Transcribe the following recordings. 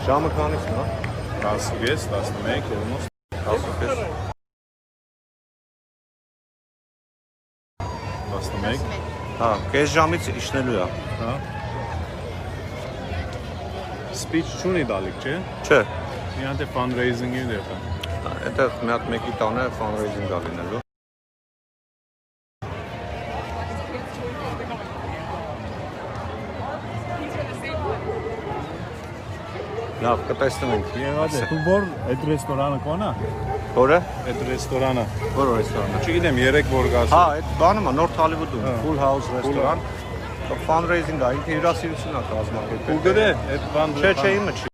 Ժամը քանից նա? 10:30, 11, almost. 10:30. 11. Հա, կես ժամից իջնելու է։ Հա։ Speech չունի դալիք, չէ։ Չէ։ Մի հատ է fundraising-ի դեպը։ Այդտեղ մի հատ մեկի տանը fundraising-ա լինելու։ Լավ, կտեսնեմ ենք։ Եղած է։ Դու որ այդ ռեստորանը կոնա։ Որը։ Այդ ռեստորանը։ Որ ռեստորանը։ Չգիտեմ, 3 որ գաս։ Հա, այդ բանը մա North Hollywood-ում, Full House ռեստորան։ Fundraising-ա, ինքը հյուրասիրություն է կազմակերպել։ Ու գտե այդ բան։ Չէ, իմը չի։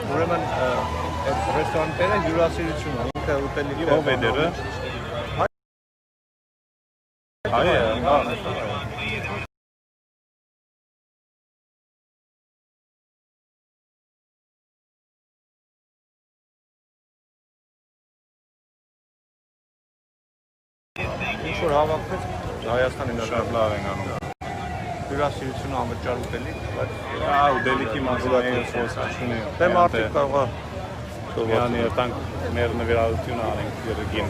Ուրեմն այդ ռեստորանները հյուրասիրություն է, ինքը ուտելիքի ով է դերը։ Այո, ինչ-որ հավաքվեց Հայաստանի շատ լավ են անում։ հյուրասիրությունը անվճար ուտելիք, բայց Հա, ուտելիքի մասին խոսացունի։ դե մարդիկ կարող է Յանի երտանք մեր նվիրատվությունը անենք երգին։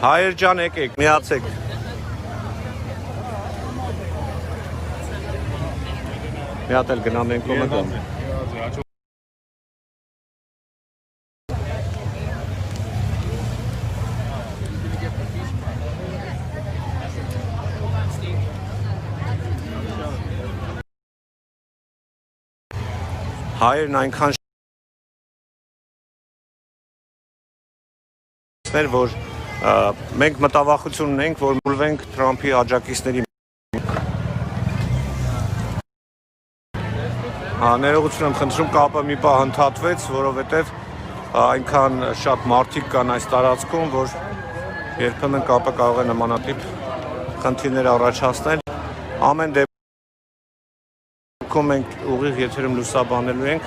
Հայեր ջան եկեք, միացեք։ Մի հատ էլ գնամ ենք կողմը գամ։ Հայերն այնքան շներ, որ մենք մտավախություն ունենք, որ մուլվենք Թրամփի աջակիցների ներողություն եմ խնդրում, կապը մի պահ ընդհատվեց, որովհետև այնքան շատ մարդիկ կան այս տարածքում, որ երբեմն կապը կարող է նմանատիպ խնդիրներ առաջացնել։ Ամեն դեպքում մենք ուղիղ եթերում լուսաբանելու ենք,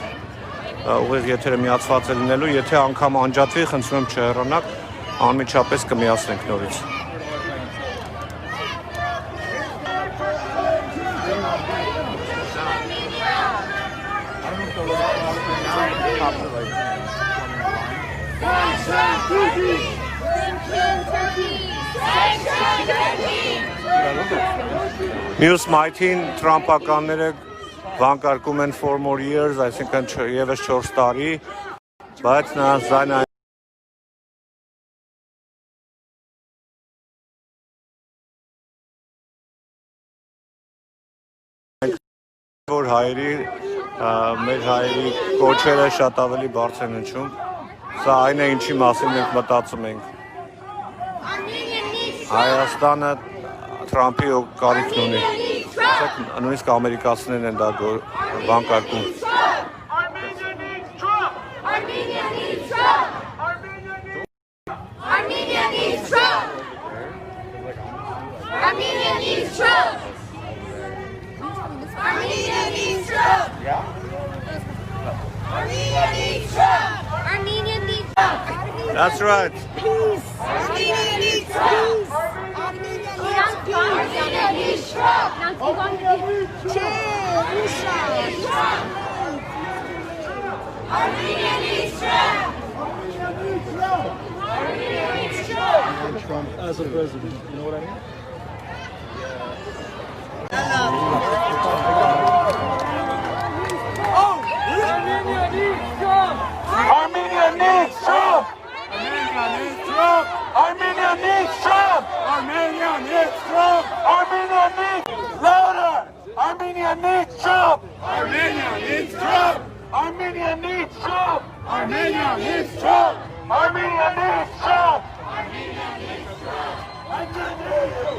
ուղիղ եթերը միացված է լինելու, եթե անգամ անջատվի, խնդրում եմ չհեռանաք, անմիջապես կմիացնենք նորից։ Մյուս մայթին տրամպականները վանկարկում են 4 more years, այսինքն եւս 4 տարի, բայց նրանց ձայնը որ հայերի մեր հայերի կոչերը շատ ավելի բարձր են հնչում։ Սա այն է, ինչի մասին մենք մտածում ենք։ Հայաստանը Թրամփի կարիքն ունի։ Նույնիսկ ամերիկացիներն են դա վանկարկում։ That's right. Peace. Armenia needs peace. Armenia needs Trump. Armenia needs Trump. Armenia needs Trump. Trump as a president, you know what I mean? Armenia needs Trump. Armenia needs Trump! Armenia needs Trump! Armenia needs Trump! Armenia needs louder! Armenia needs Trump! Armenia needs Trump! Armenia needs Trump! Armenia needs Trump! Armenia needs Trump! Armenia needs Trump! I can hear you!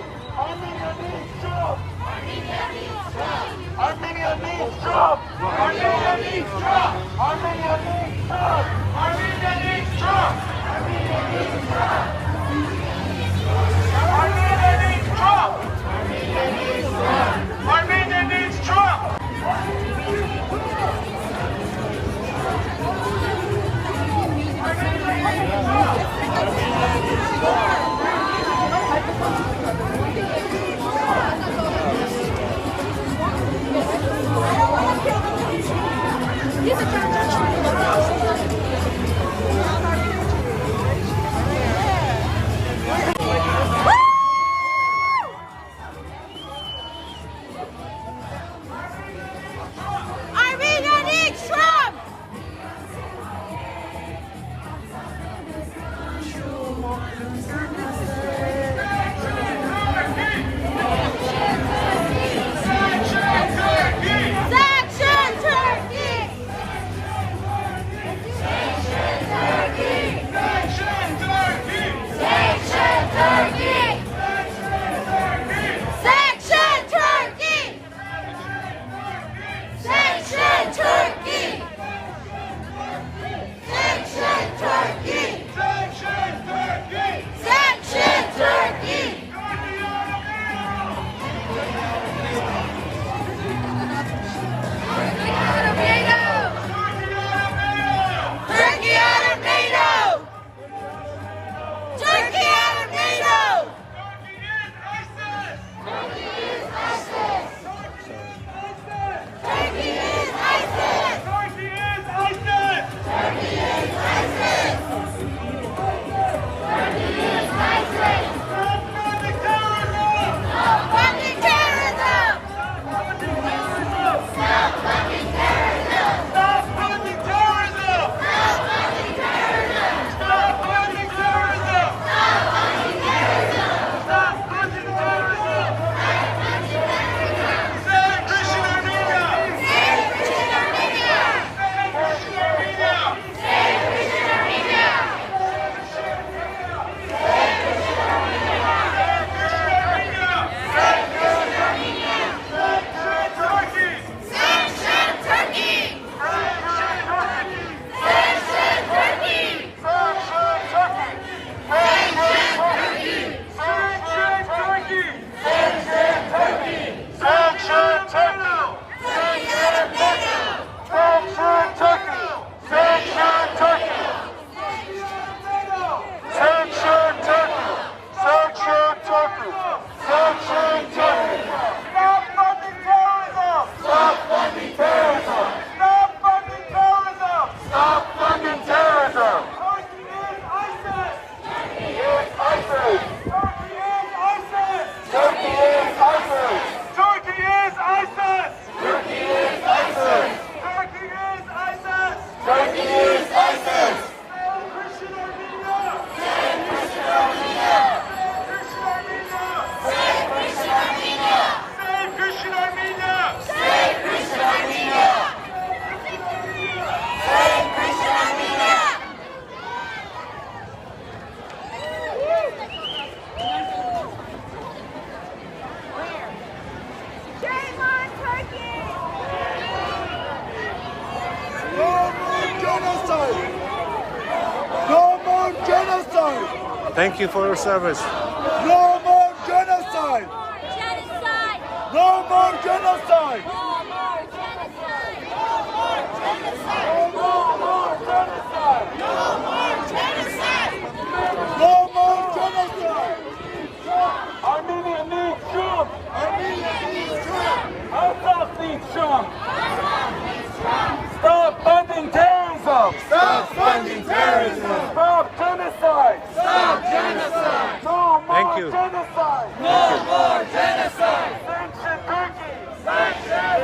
Armenia needs Trump! Armenia needs Trump! Armenia needs Trump! Armenia needs Trump! Armenia needs Trump! Armenia needs Trump! Armenia needs Trump! Armenia needs Trump! Sanction Turkey! Sanction Turkey! Sanction Turkey! Sanction Turkey! Sanction Turkey! Turkey out of NATO! Turkey out of NATO! Turkey is ISIS! Turkey is ISIS! Turkey is ISIS! Turkey is ISIS! Turkey is ISIS! Stop funding terrorism! Stop funding terrorism! Stop funding terrorism! Stop funding terrorism! Stop funding terrorism! Stop funding terrorism! Stop funding terrorism! Save Christian Armenia! Save Christian Armenia! Save Christian Armenia! Save Christian Armenia! Save Christian Armenia! Save Christian Armenia! Save Turkey! Sanction Turkey! Save Turkey! Sanction Turkey! Sanction Turkey! Sanction Turkey! Sanction Turkey! Sanction Turkey! Turkey out of NATO! Sanction Turkey! Sanction Turkey! Sanction Turkey! Sanction Turkey! Sanction Turkey! Stop funding terrorism! Stop funding terrorism! Stop funding terrorism! Stop funding terrorism! Turkey is ISIS! Turkey is ISIS! Turkey is ISIS! Turkey is ISIS! Turkey is ISIS! Turkey is ISIS! Turkey is ISIS! Save Christian Armenia! Save Christian Armenia! Save Christian Armenia! Save Christian Armenia! Save Christian Armenia! Save Christian Armenia! Shame on Turkey! No more genocide! No more genocide! Thank you for your service. No more genocide! Genocide! No more genocide! No more genocide! No more genocide! No more genocide! No more genocide! Armenia needs Trump! Armenia needs Trump! Assad needs Trump! Assad needs Trump! Stop funding terrorism! Stop funding terrorism! Stop genocide! Stop genocide! No more Thank you. genocide! No more genocide! Sanction Turkey! Sanction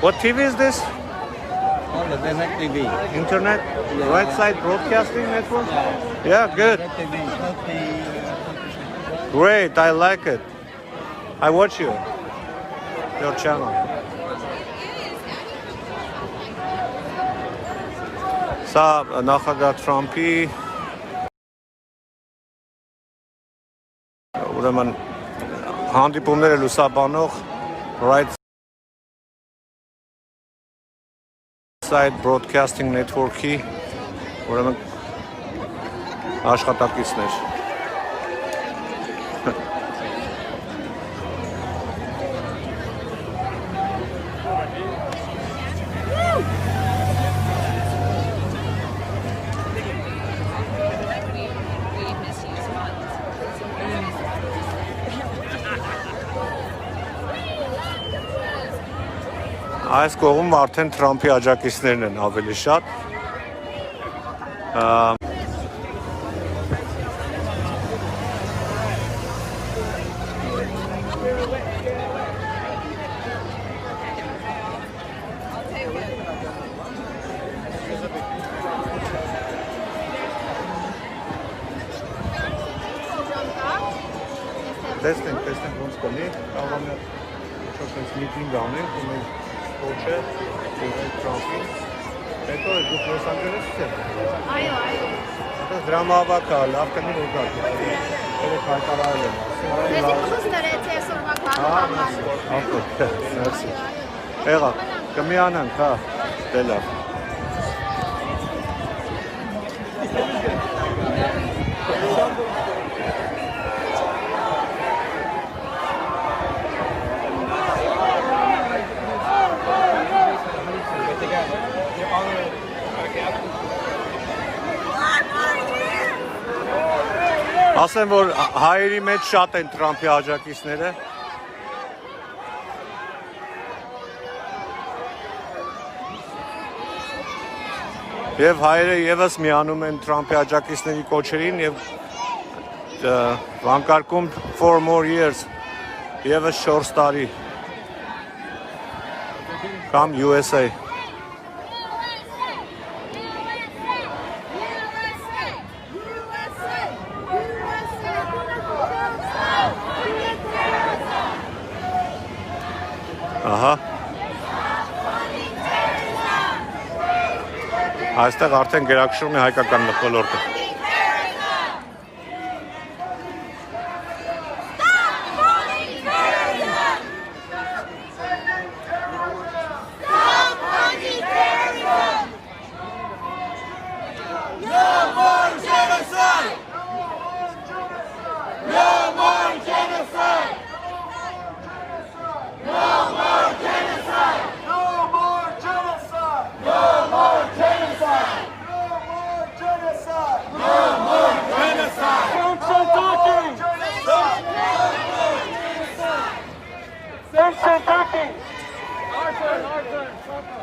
What TV is this? Oh, the direct TV. Internet? Right side broadcasting network? Yeah, good. Direct TV. Great, I like it. I watch you. Your channel. Սա նախագահ Թրամփի ուրեմն հանդիպումները լուսաբանող Right Side Broadcasting Network-ի ուրեմն աշխատակիցներ։ Այս կողմում արդեն Թրամփի աջակիցներն են ավելի շատ։ Տեսնենք ոնց կլինի, կարող եմ ինչ-որ միտինգ անենք, ու մենք Oche, Trumpi. Հետո դուք Լոս Անջելեսից եք։ Այո։ Դա դրամավակա, լավ կնի ուղղակ։ Երեք հայտարարել եմ։ Ես խոստեր է թե սորվա կանոնական։ Merci։ Եղա, կմիանանք, հա, դե լավ։ Ասեմ, որ հայերի մեջ շատ են Թրամփի աջակիցները։ Եվ հայերը եւս միանում են Թրամփի աջակիցների կոչերին եւ վանկարկում 4 more years եւս 4 տարի կամ USA Ահա Այստեղ արդեն գերակշռում է հայկական մթնոլորտը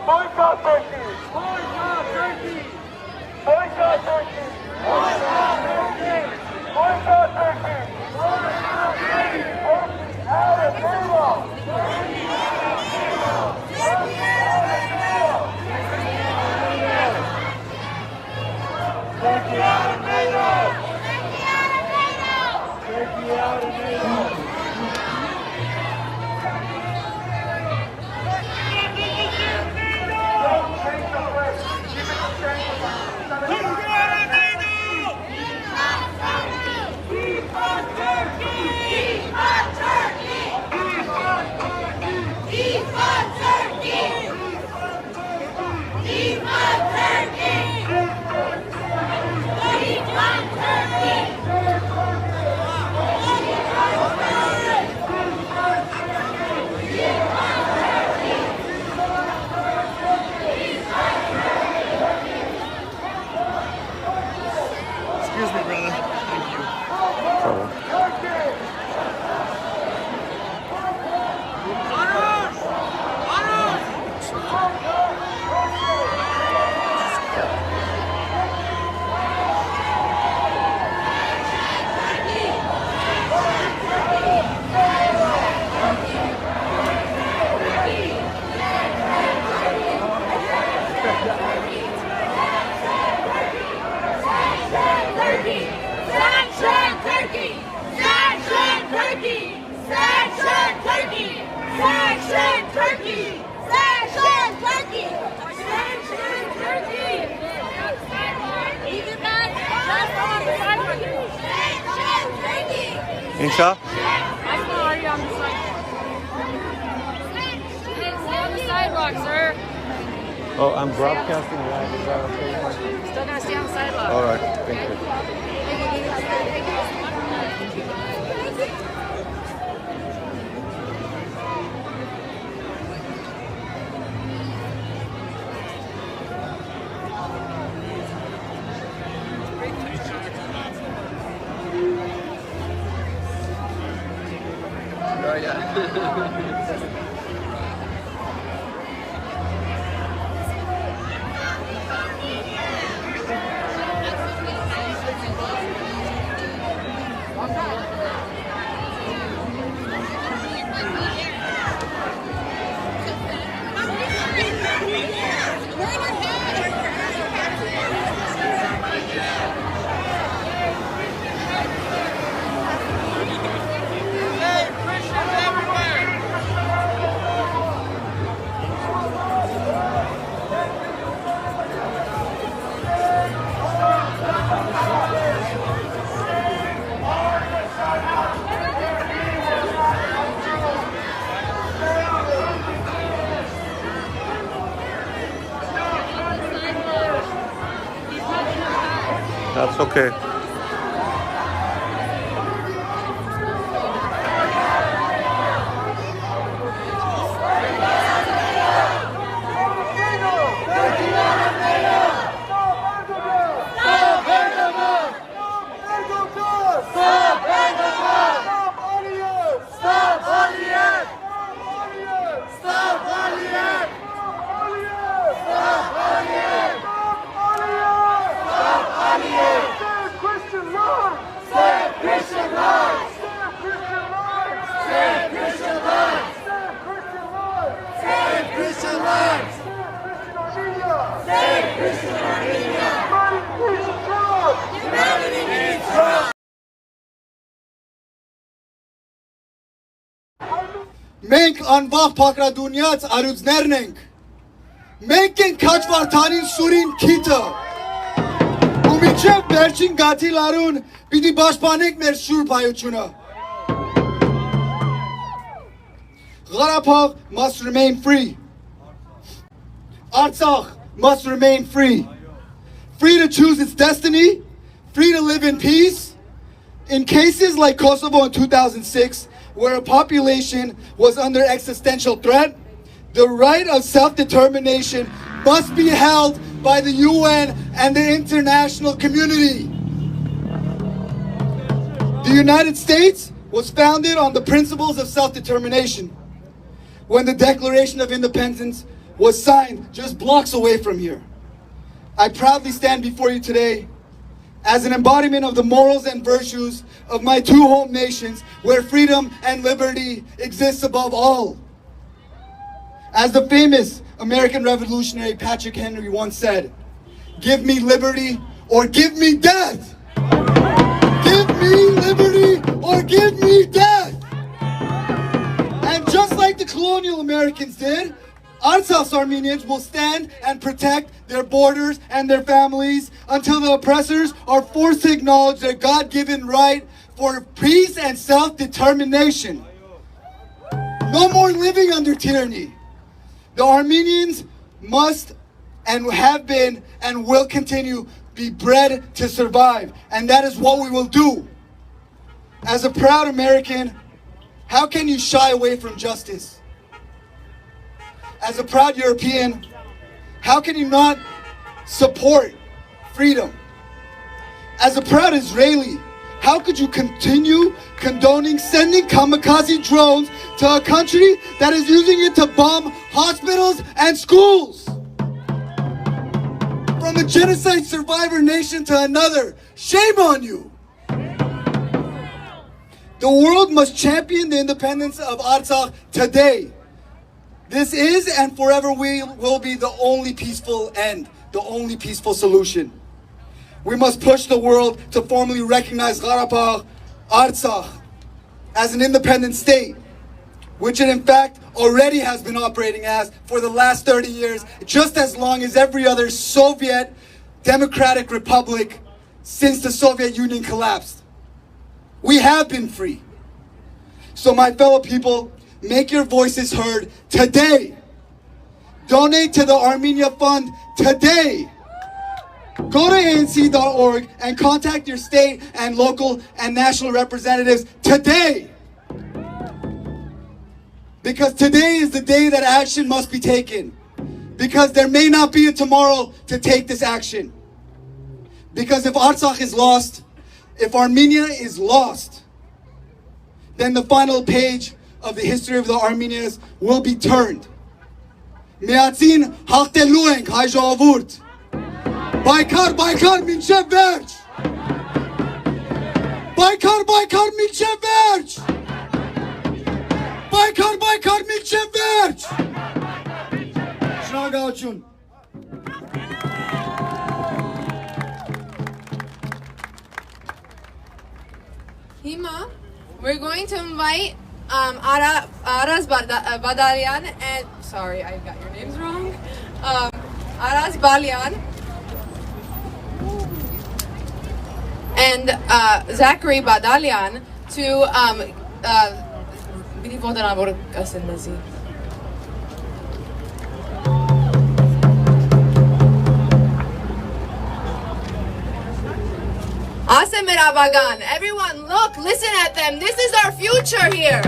Boycott Turkey! Boycott Turkey! Boycott Turkey! Boycott Turkey! Boycott Turkey! Boycott Turkey! Out of NATO! Turkey out of NATO! Turkey out of NATO! Turkey out of NATO! Turkey out of NATO! Don't take the Ինչա։ I'm already on the sidewalk. Stay on the sidewalk, sir. Oh, I'm broadcasting live. Is that okay? Still gonna stay on the sidewalk. All right, thank you. That's okay. Մենք անվախ փակրադունյաց արուձներն ենք։ Մենք ենք քաչվարթանին սուրին քիթը։ Ու միջև վերջին գաթիլ արուն պիտի պաշտպանենք մեր շուրբ հայությունը։ Ղարաբաղ must remain free. Artsakh must remain free. Free to choose its destiny, free to live in peace. In cases like Kosovo in 2006, where a population was under existential threat, the right of self-determination must be held by the UN and the international community. The United States was founded on the principles of self-determination. When the Declaration of Independence was signed just blocks away from here, I proudly stand before you today as an embodiment of the morals and virtues of my two home nations, where freedom and liberty exists above all. As the famous American revolutionary Patrick Henry once said, "Give me liberty or give me death. Give me liberty or give me death." And just like the colonial Americans did, Artsakh's Armenians will stand and protect their borders and their families until the oppressors are forced to acknowledge their God-given right for peace and self-determination. No more living under tyranny. The Armenians must and have been and will continue be bred to survive, and that is what we will do. As a proud American, how can you shy away from justice? As a proud European, how can you not support freedom? As a proud Israeli, how could you continue condoning sending kamikaze drones to a country that is using it to bomb hospitals and schools? From a genocide survivor nation to another, shame on you! The world must champion the independence of Artsakh today. This is and forever will be the only peaceful end, the only peaceful solution. We must push the world to formally recognize Gharabbagh, Artsakh, as an independent state, which it in fact already has been operating as for the last 30 years, just as long as every other Soviet democratic republic since the Soviet Union collapsed. We have been free. So my fellow people, make your voices heard today. Donate to the Armenia Fund today. Go to ANC.org and contact your state and local and national representatives today. Because today is the day that action must be taken. Because there may not be a tomorrow to take this action. Because if Artsakh is lost, if Armenia is lost, then the final page of the history of the Armenians will be turned. Միացին հաղթելու ենք հայ ժողովուրդ։ Բայկար, բայկար մինչև վերջ։ Բայկար, բայկար մինչև վերջ։ Բայկար, բայկար մինչև վերջ։ Շնորհակալություն։ Hima, we're going to invite Aras Badalian and sorry, I got your names wrong. Aras Balian and Zachary Badalian to Asemerabagan. Everyone, look, listen at them. This is our future here.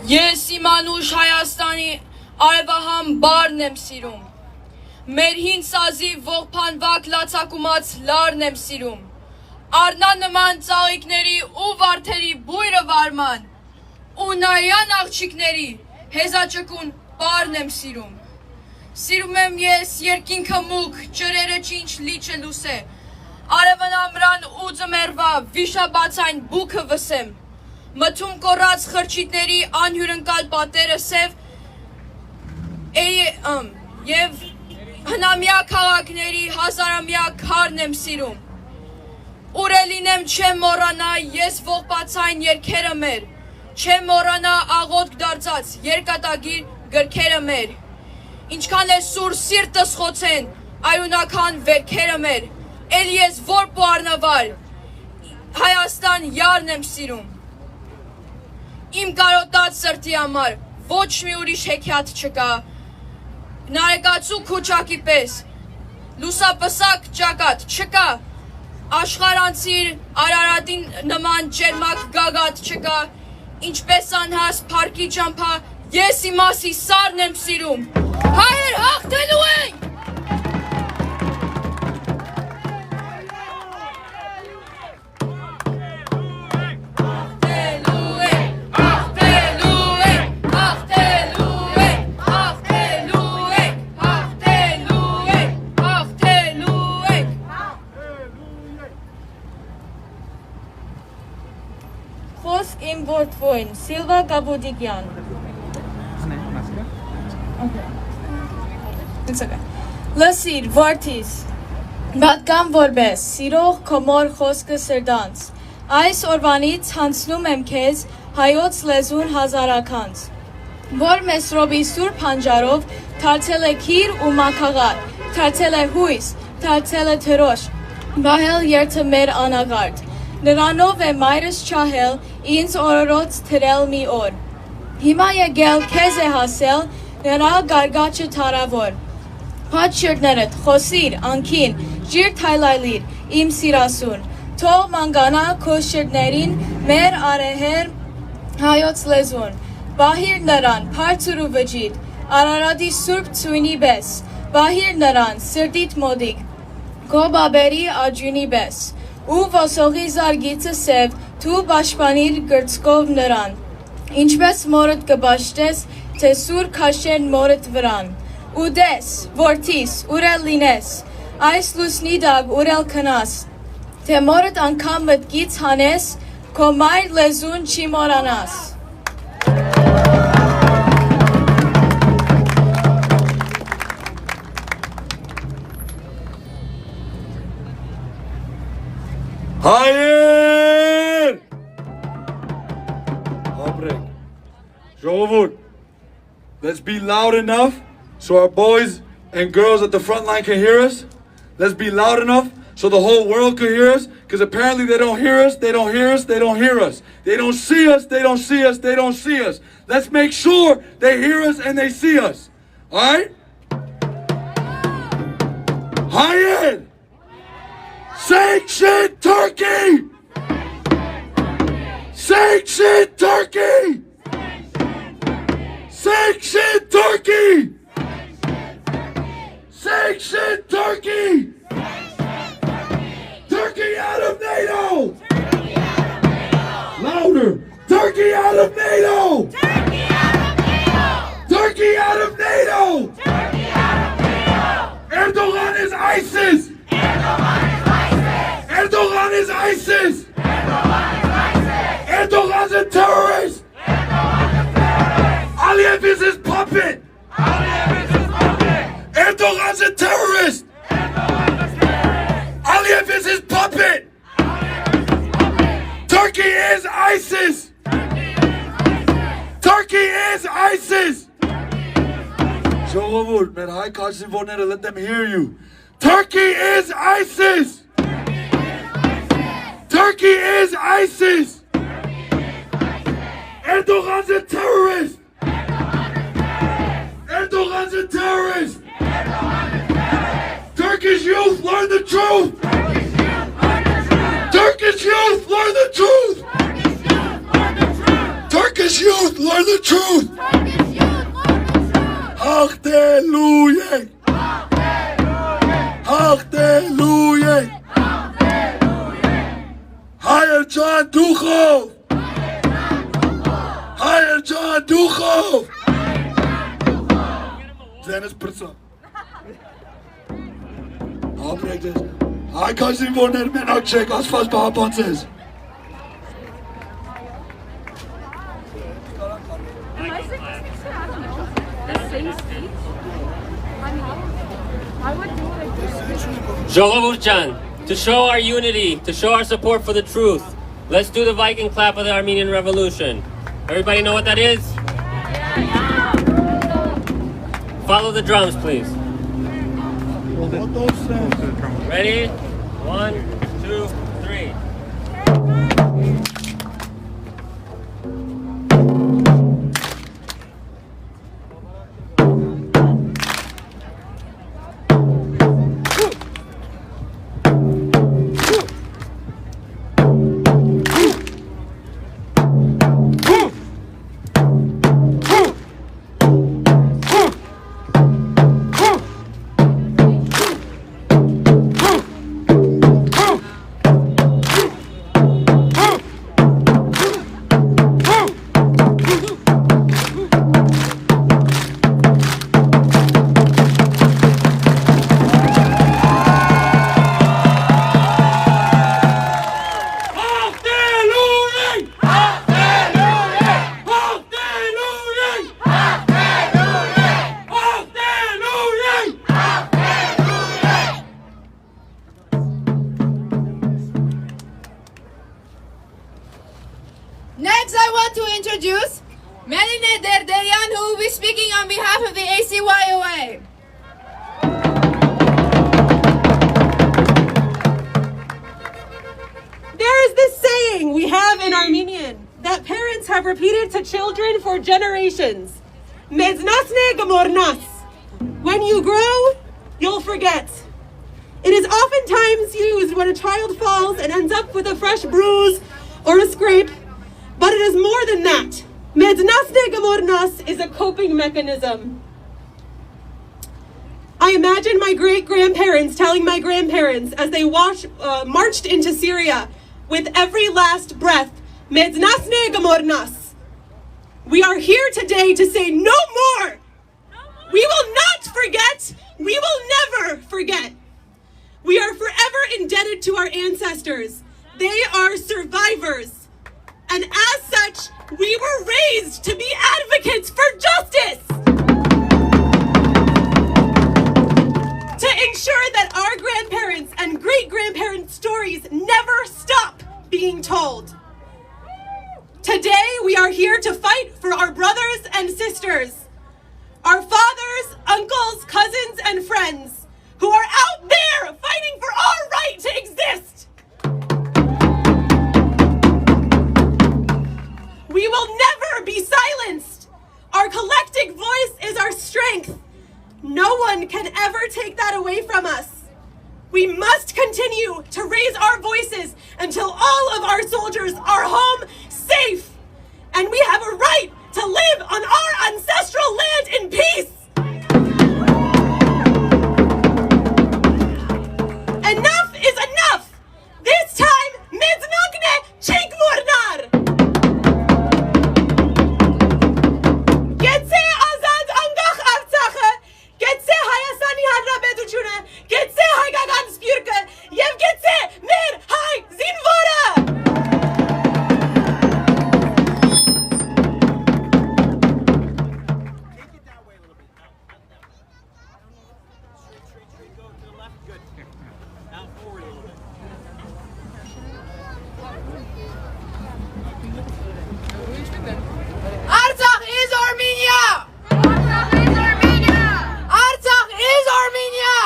Ես իմ անուշ Հայաստանի արևահամ բարն եմ սիրում, մեր հին սազի ողբանվակ լացակումած լարն եմ սիրում, առնա նման ծաղիկների ու վարդերի բույրը վարման, ու նարյան աղջիկների հեզաճկուն բարն եմ սիրում, սիրում եմ ես երկինքը մուկ, ջրերը ճինչ լիճը լուսե, արևն ամրան ու ձմերվա վիշաբացայն բուքը վսեմ, մթում կորած խրճիթների անհյուրընկալ պատերը սև և հնամյա քաղաքների հազարամյա քարն եմ սիրում, ուրելին եմ չեմ մոռանա ես ողբացայն երգերը մեր, չեմ մոռանա աղոտք դարձած երկատագիր գրքերը մեր, ինչքան է սուր սիրտս խոցեն այրունական վերքերը մեր, էլ ես որ պոարնավար, Հայաստան յարն եմ սիրում, իմ կարոտած սրտի համար ոչ մի ուրիշ հեքիաթ չկա, նարեկացու քուչակի պես, լուսապսակ ճակատ չկա, աշխարանցիր Արարատին նման ջերմակ գագաթ չկա, ինչպես անհաս փառքի ճամփա, ես իմասի սարն եմ սիրում, հայեր հաղթելու ենք! Որդվոյն, Սիլվա Գաբուդիկյան։ Լսիր, որդիս, պատկան որպես, սիրող կոմոր խոսքը սրդանց, այս օրվանից հանցնում եմ քեզ հայոց լեզուն հազարականց, որ Մեսրոբի սուրբ հանջարով թարցել է քիր ու մաքաղար, թարցել է հույս, թարցել է թրոշ, բահել երթը մեր անագարդ, նրանով է մայրս չահել, ինձ օրորոց թրել մի օր, հիմա եկել քեզ է հասել, նրա գարգաչը թարավոր, հաչ շիրտներդ, խոսիր, անքին, ջիր թայլայլիր, իմ սիրասուն, թող մանգանա քո շիրտներին, մեր արեհեր հայոց լեզուն, բահիր նրան, բարձր ու վջիտ, Արարատի սուրբ ցույնի պես, բահիր նրան, սրտիտ մոդիկ, քո բաբերի աջունի պես, ու ոսողի զարգիցը սև, թու պաշտպանիր գրծկով նրան, ինչպես մորդ կպաշտես, թե սուր քաշեն մորդ վրան, ու դես, որդիս, ուրել լինես, այս լուսնի դակ ուրել քնաս, թե մորդ անգամ մտքից հանես, քո մայր լեզուն չի մորանաս։ Հայեր! Let's be loud enough so our boys and girls at the front line can hear us? Let's be loud enough so the whole world can hear us, because apparently they don't hear us, they don't hear us, they don't hear us. They don't see us, they don't see us, they don't see us. Let's make sure they hear us and they see us. All right? Hayed! Sanction Turkey! Sanction Turkey! Sanction Turkey! Sanction Turkey! Turkey out of NATO! Louder! Turkey out of NATO! Turkey out of NATO! Erdogan is ISIS! Erdogan is ISIS! Erdogan's a terrorist! Aliyev is his puppet! Erdogan's a terrorist! Aliyev is his puppet! Turkey is ISIS! Turkey is ISIS! Let them hear you. Turkey is ISIS! Turkey is ISIS! Erdogan's a terrorist! Erdogan's a terrorist! Turkish youth, learn the truth! Turkish youth, learn the truth! Turkish youth, learn the truth! Hallelujah! Hallelujah! Higher John Duchov! Higher John Duchov! Dennis Pritsa. I'll break this. I can't see more than men. I'll check as fast as says. Ժողովուրդ, to show our unity, to show our support for the truth, let's do the Viking clap of the Armenian Revolution. Everybody know what that is? Follow the drums, please. Ready? 1, 2, 3. Next, I want to introduce Meline Derderian, who will be speaking on behalf of the ACYOA. There is this saying we have in Armenian that parents have repeated to children for generations. Meznasne gamornas. When you grow, you'll forget. It is oftentimes used when a child falls and ends up with a fresh bruise or a scrape, but it is more than that. Meznasne gamornas is a coping mechanism. I imagine my great-grandparents telling my grandparents as they marched into Syria with every last breath, Meznasne gamornas. We are here today to say no more. We will not forget. We will never forget. We are forever indebted to our ancestors. They are survivors. And as such, we were raised to be advocates for justice. To ensure that our grandparents and great-grandparents' stories never stop being told. Today, we are here to fight for our brothers and sisters. our fathers, uncles, cousins, and friends who are out there fighting for our right to exist. We will never be silenced. Our collective voice is our strength. No one can ever take that away from us. We must continue to raise our voices until all of our soldiers are home safe. And we have a right to live on our ancestral land in peace. Enough is enough. This time, meznakne chikmurnar. Getse azad angach Artsakhe, getse Hayasani Hanrabetuchune, getse Haygagan Spirke, yev getse mer hay zinvora. Artsakh is Armenia! Artsakh is Armenia! Artsakh is Armenia!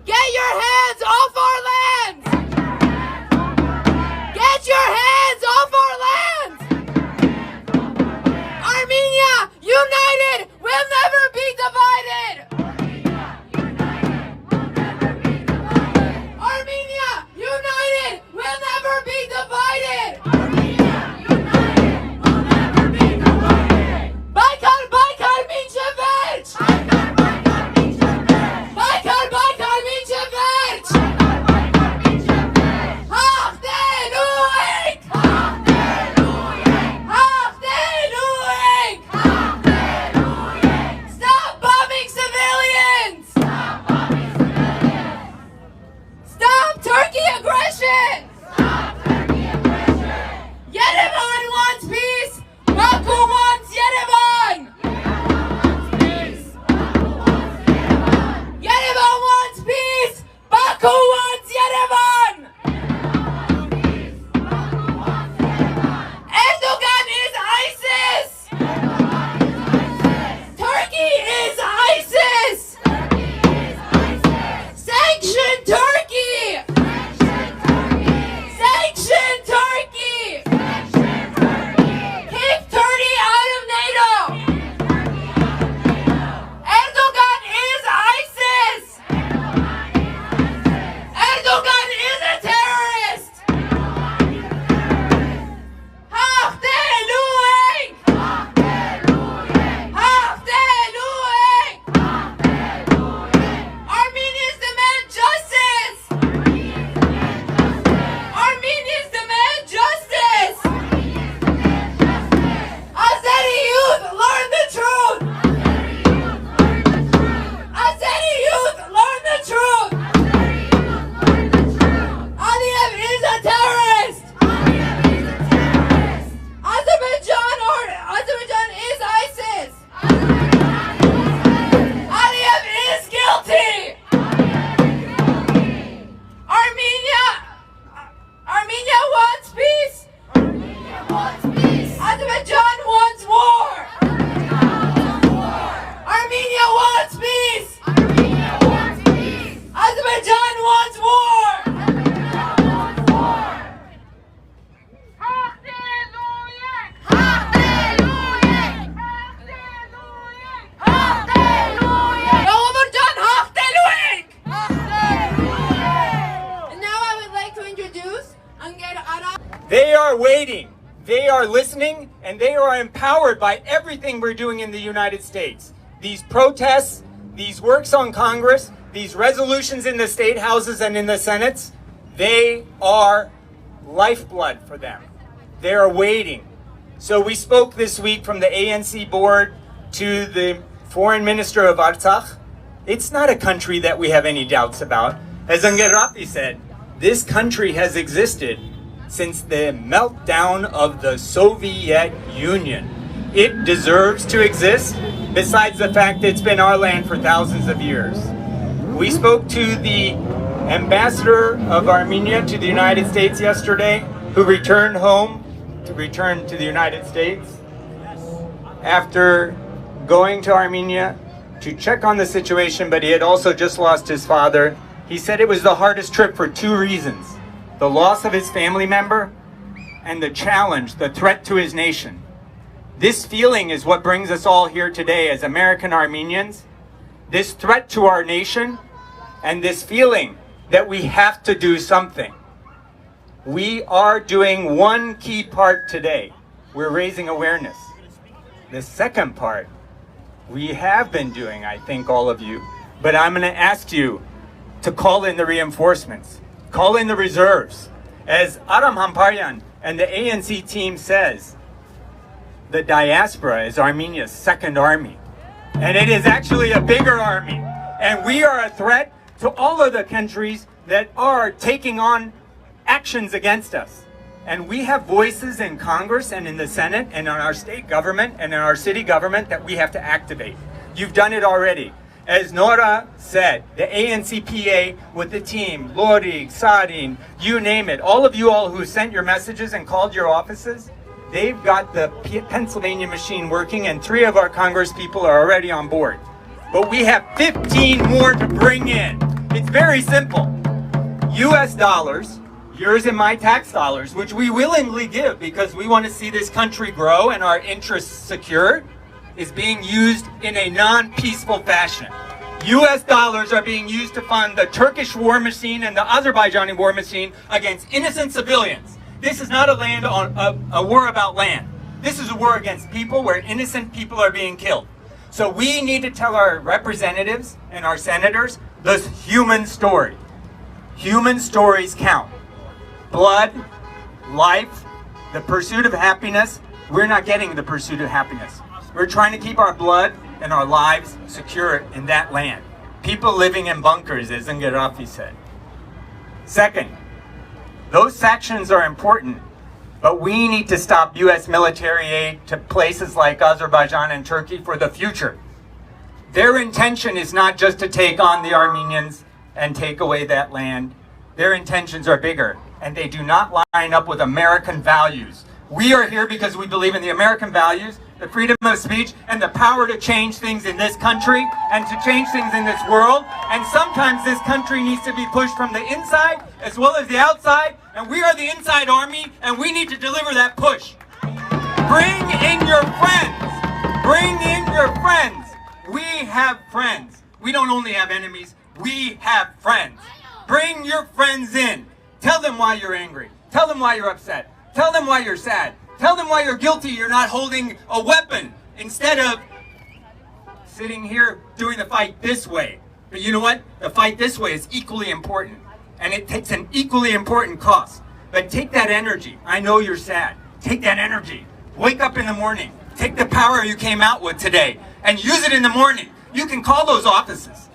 Get your hands off our lands! Get your hands off our lands! Armenia, united, will never be divided! Armenia, united, will never be divided! Baykar, Baykar, Minchevich! Baykar, Baykar, Minchevich! Hachteluik! Hachteluik! Stop bombing civilians! Stop Turkey aggression! Yerevan wants peace! Baku wants Yerevan! Yerevan wants peace! Baku wants Yerevan! Erdogan is ISIS! Turkey is ISIS! Sanction Turkey! Sanction Turkey! Kick Turkey out of NATO! Erdogan is ISIS! Erdogan is a terrorist! Hachteluik! Hachteluik! Armenians demand justice! Armenians demand justice! Azeri youth, learn the truth! Azeri youth, learn the truth! Aliyev is a terrorist! Azerbaijan is ISIS! Aliyev is guilty! Armenia wants peace! Azerbaijan wants war! Armenia wants peace! Azerbaijan wants war! Hachteluik! Hachteluik! Hachteluik! Yolumurcan hachteluik! And now I would like to introduce Anger Ara. They are waiting, they are listening, and they are empowered by everything we're doing in the United States. These protests, these works on Congress, these resolutions in the state houses and in the Senates, they are lifeblood for them. They are waiting. So we spoke this week from the ANC board to the foreign minister of Artsakh. It's not a country that we have any doubts about. As Angerafi said, this country has existed since the meltdown of the Soviet Union. It deserves to exist, besides the fact that it's been our land for thousands of years. We spoke to the ambassador of Armenia to the United States yesterday, who returned home to return to the United States. after going to Armenia to check on the situation, but he had also just lost his father. He said it was the hardest trip for two reasons: the loss of his family member and the challenge, the threat to his nation. This feeling is what brings us all here today as American Armenians. This threat to our nation and this feeling that we have to do something. We are doing one key part today. We're raising awareness. The second part, we have been doing, I think, all of you, but I'm going to ask you to call in the reinforcements, call in the reserves. As Aram Hamparyan and the ANC team says, the diaspora is Armenia's second army, and it is actually a bigger army, and we are a threat to all of the countries that are taking on actions against us. And we have voices in Congress and in the Senate and in our state government and in our city government that we have to activate. You've done it already. As Nora said, the ANCPA with the team, Lori, Sadin, you name it, all of you all who sent your messages and called your offices, they've got the Pennsylvania machine working, and 3 of our Congress people are already on board. But we have 15 more to bring in. It's very simple. US dollars, yours and my tax dollars, which we willingly give because we want to see this country grow and our interests secured, is being used in a non-peaceful fashion. US dollars are being used to fund the Turkish war machine and the Azerbaijani war machine against innocent civilians. This is not a war about land. This is a war against people where innocent people are being killed. So we need to tell our representatives and our senators this human story. Human stories count. Blood, life, the pursuit of happiness. We're not getting the pursuit of happiness. We're trying to keep our blood and our lives secure in that land. People living in bunkers, as Ngarafi said. Second, those sanctions are important, but we need to stop U.S. military aid to places like Azerbaijan and Turkey for the future. Their intention is not just to take on the Armenians and take away that land. Their intentions are bigger, and they do not line up with American values. We are here because we believe in the American values, the freedom of speech, and the power to change things in this country and to change things in this world. And sometimes this country needs to be pushed from the inside as well as the outside. And we are the inside army, and we need to deliver that push. Bring in your friends. Bring in your friends. We have friends. We don't only have enemies. We have friends. Bring your friends in. Tell them why you're angry. Tell them why you're upset. Tell them why you're sad. Tell them why you're guilty you're not holding a weapon instead of sitting here doing the fight this way. But you know what? The fight this way is equally important, and it takes an equally important cost. But take that energy. I know you're sad. Take that energy. Wake up in the morning. Take the power you came out with today and use it in the morning. You can call those offices.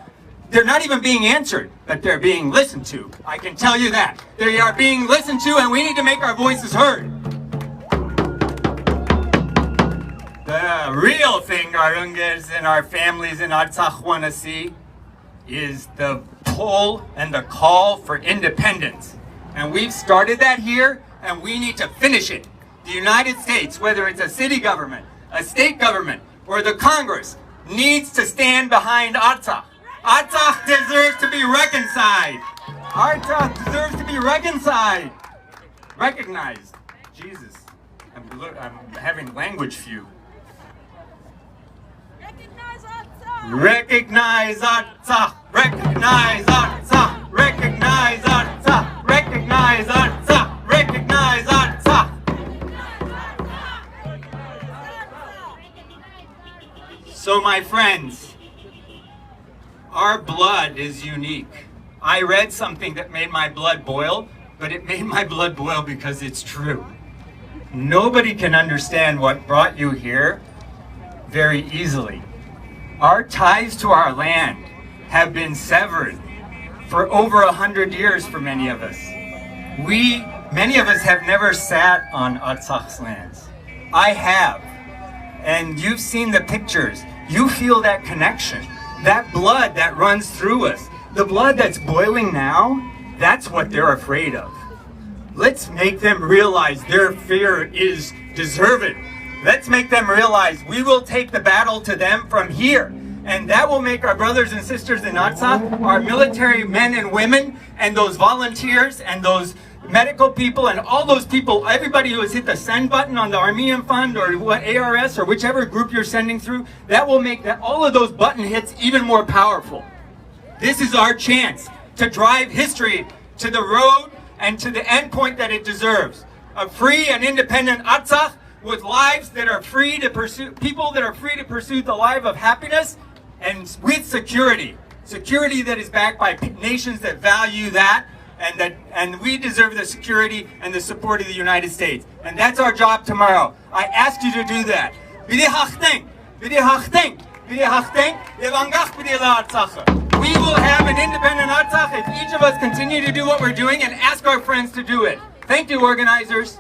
They're not even being answered, but they're being listened to. I can tell you that. They are being listened to, and we need to make our voices heard. The real thing our Ungers and our families in Artsakh want to see is the pull and the call for independence. And we've started that here, and we need to finish it. The United States, whether it's a city government, a state government, or the Congress, needs to stand behind Artsakh. Artsakh deserves to be reconciled. Artsakh deserves to be reconciled. Recognized. Jesus, I'm having language fugue. Recognize Artsakh. Recognize Artsakh. Recognize Artsakh. Recognize Artsakh. Recognize Artsakh. So my friends, our blood is unique. I read something that made my blood boil, but it made my blood boil because it's true. Nobody can understand what brought you here very easily. Our ties to our land have been severed for over 100 years for many of us. Many of us have never sat on Artsakh's lands. I have, and you've seen the pictures. You feel that connection, that blood that runs through us. The blood that's boiling now, that's what they're afraid of. Let's make them realize their fear is deserved. Let's make them realize we will take the battle to them from here. And that will make our brothers and sisters in Artsakh, our military men and women, and those volunteers and those medical people and all those people, everybody who has hit the send button on the Armenian Fund or what ARS or whichever group you're sending through, that will make all of those button hits even more powerful. This is our chance to drive history to the road and to the end point that it deserves. A free and independent Artsakh with lives that are free to pursue, people that are free to pursue the life of happiness and with security. Security that is backed by nations that value that, and we deserve the security and the support of the United States. And that's our job tomorrow. I ask you to do that. We will have an independent Artsakh if each of us continue to do what we're doing and ask our friends to do it. Thank you, organizers.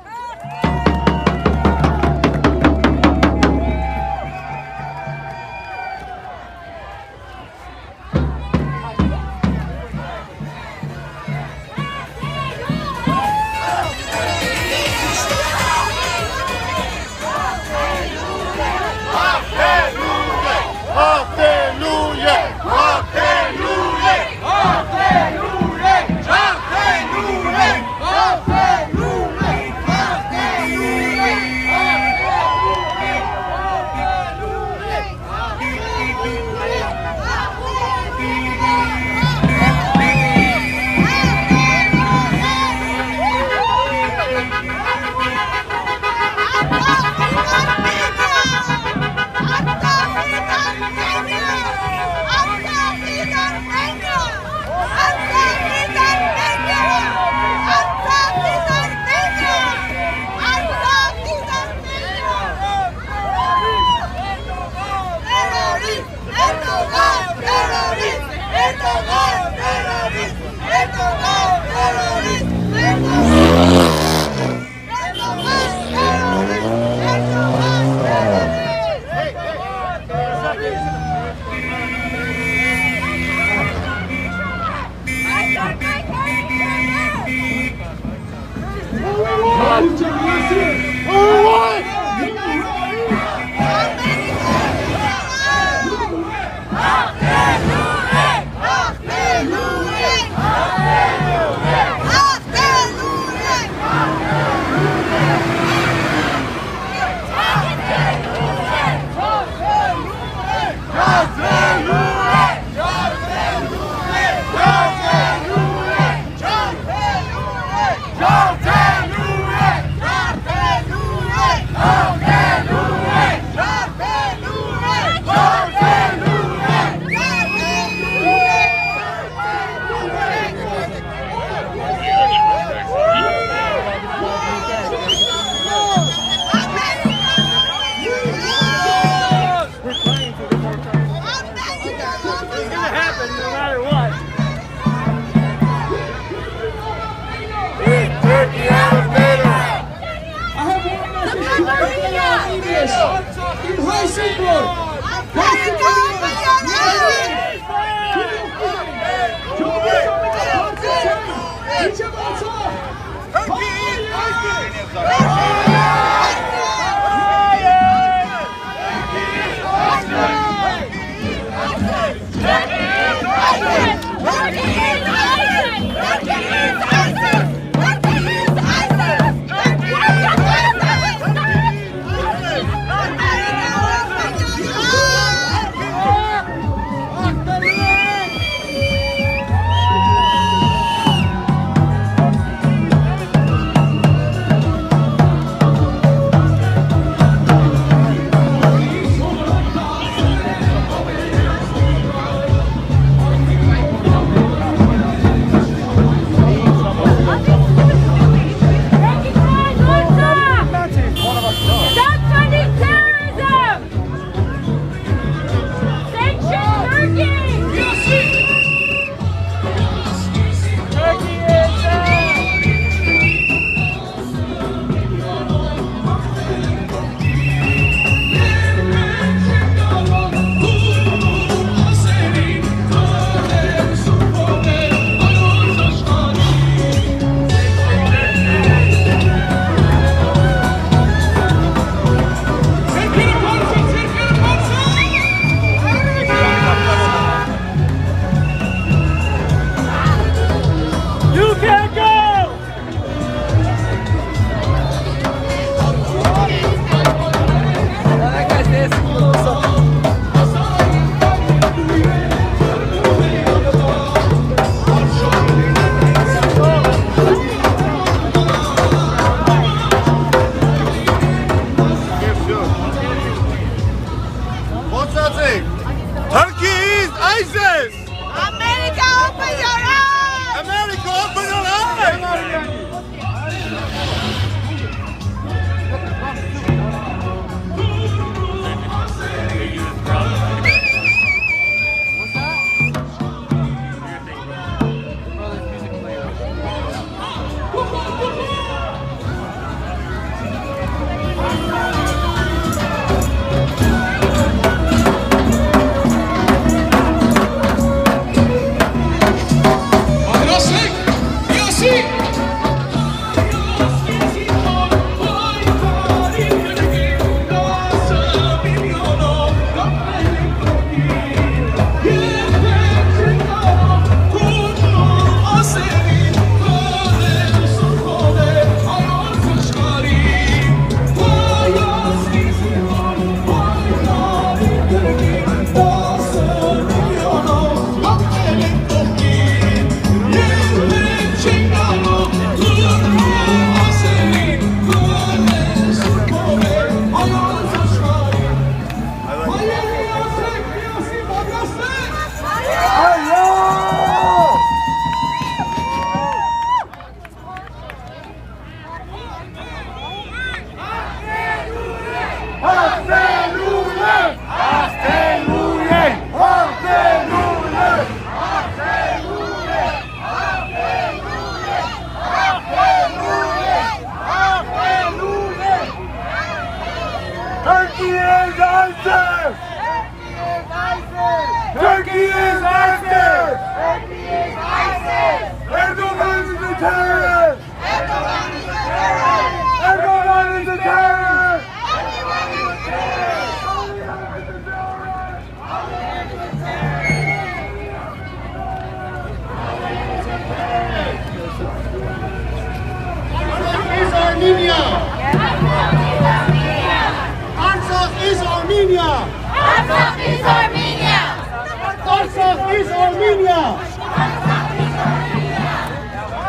Armenia!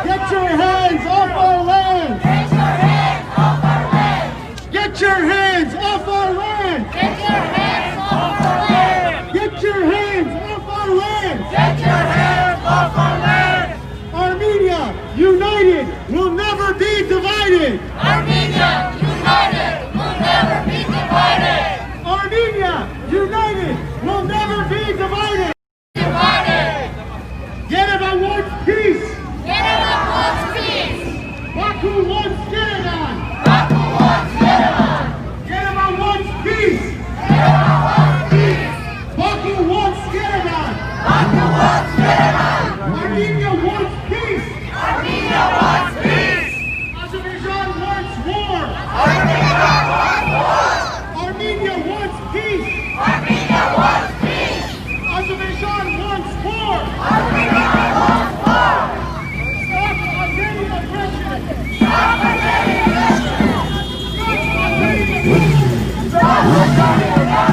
Get your hands off our land! Get your hands off our land! Get your hands off our land! Get your hands off our land! Get your hands off our land! Armenia, united, will never be divided! Armenia, united, will never be divided! Armenia, united, will never be divided! Divided! Yerevan wants peace! Yerevan wants peace! Baku wants Yerevan! Baku wants Yerevan! Yerevan wants peace! Yerevan wants peace! Baku wants Yerevan! Baku wants Yerevan! Armenia wants peace! Armenia wants peace! Azerbaijan wants war! Armenia wants war! Armenia wants peace! Armenia wants peace! Azerbaijan wants war! Armenia wants war! Stop Azeri aggression! Stop Azeri aggression! Stop Azeri aggression!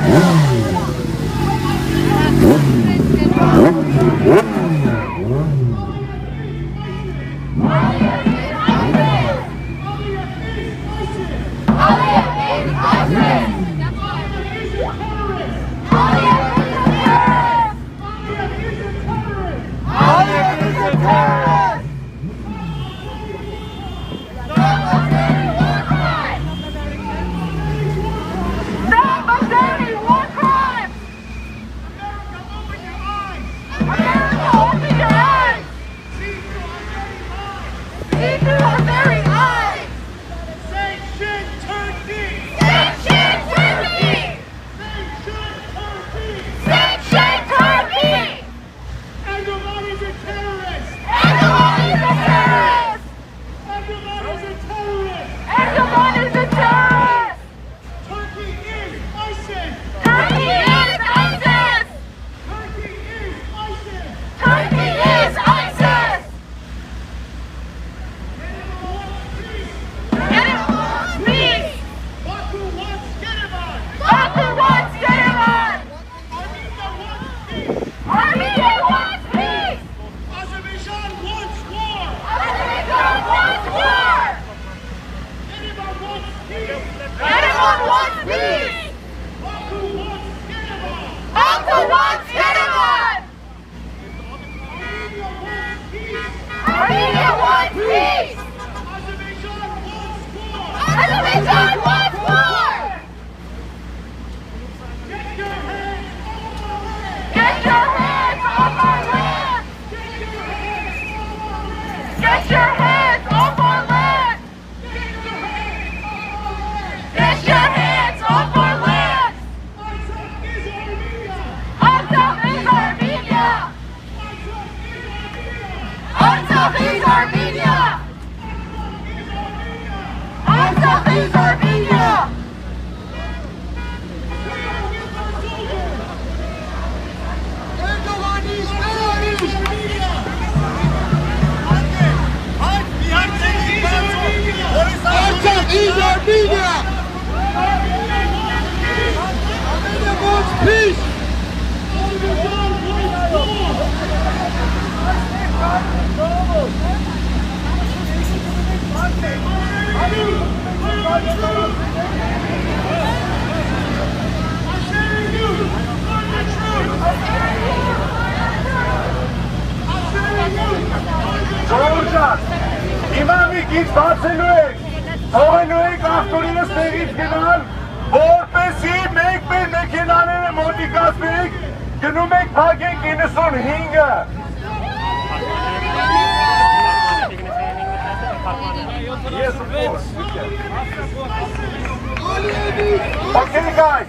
Okay, guys.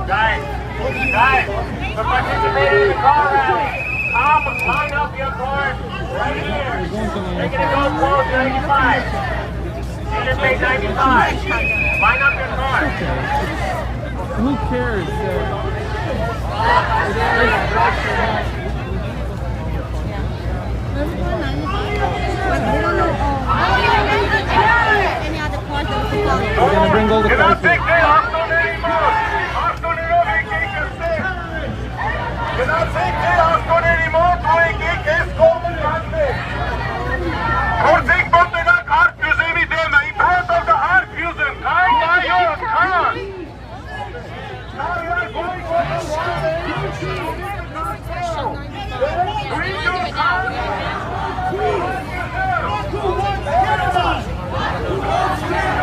Guys, for participating in the car rally, come line up your cars right here. They're going to go close to 95. Senior page 95. Line up your car. Who cares? We're going to bring all the cars. Գնացեք թե ավտոների մոտ ու եկեք ես կողմը կազմեք։ Գործեք մոտենակ Arc Museum-ի դեմը, in front of the Arc Museum, come on. Now you are going for the Bring your cars.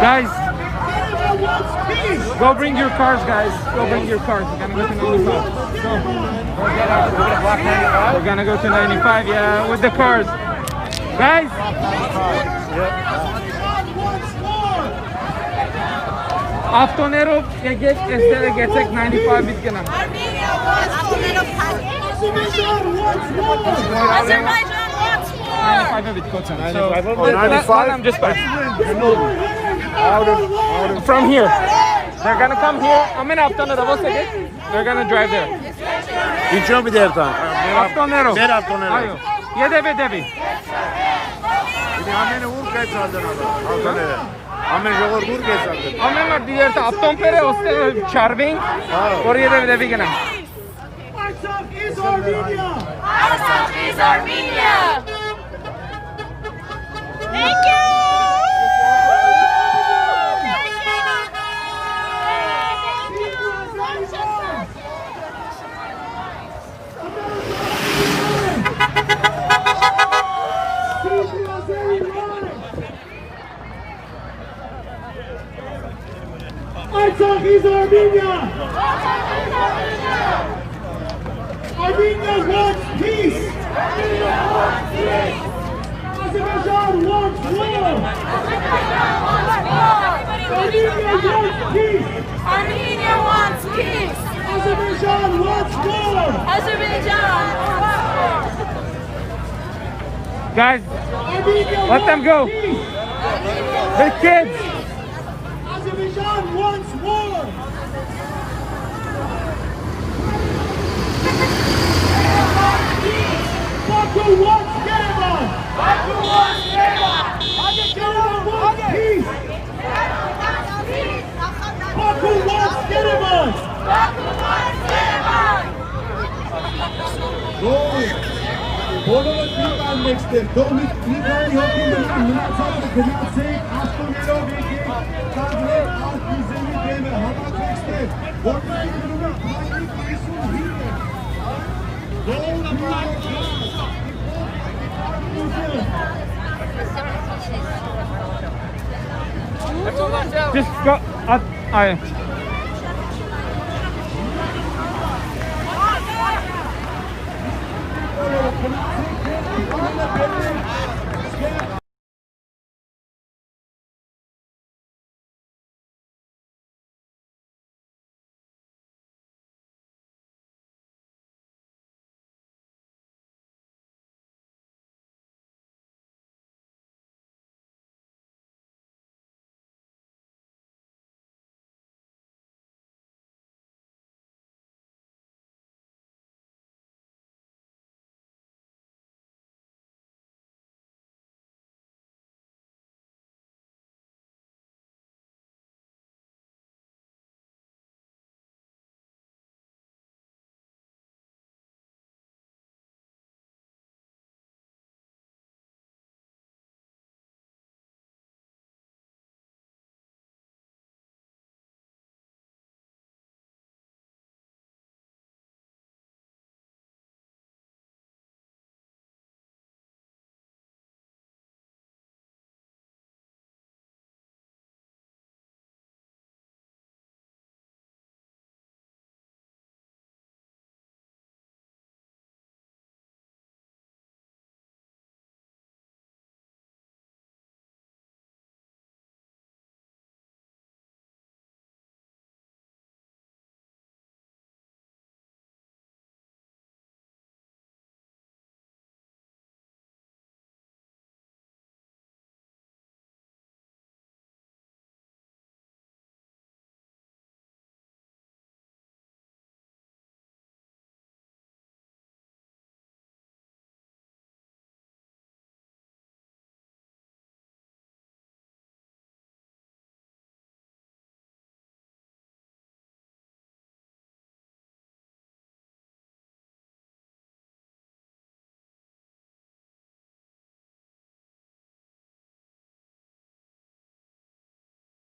Guys, go bring your cars, guys. Go bring your cars. We're gonna go to 95. We're gonna go to 95, yeah, with the cars. Guys! Avtonerov եկեք այստեղ եկեք 95 բիտ գնամ։ Armenia wants Avtonerov Azerbaijan wants more. Azerbaijan wants more. 95 bit coach. 95? I'm just back. From here. They're gonna come here. I'm in Avtonerov. They're gonna drive there. Ինչո՞վ դեր տան։ Avtonerov. Մեր ավտոներով։ Այո։ Եդեվի։ Ամենը ուր կեցածն ավտոները։ Ամեն ժողովուրդ ուր կեցածն։ Ամեն մար դիերտա ավտոմպերը ոստե չարվին, որ եդեվի գնամ։ Artsakh is Armenia. Artsakh is Armenia. Thank you. Artsakh is Armenia! Armenia wants peace! Azerbaijan wants war! Armenia wants peace! Azerbaijan wants war! Azerbaijan wants war! Guys, let them go. The kids. Azerbaijan wants war! Baku wants Yerevan! Baku wants Yerevan! Yerevan wants peace! Baku wants Yerevan! Baku wants Yerevan! Բոլորը դիվան մեջտեղ, դողմից դիվանի հոգին մնացածը գնացեք, ավտոներով եկեք, կազմեք Arc Museum-ի դեմը, համակեցտեղ, որպես գրում է պայնիկ 55 Just go.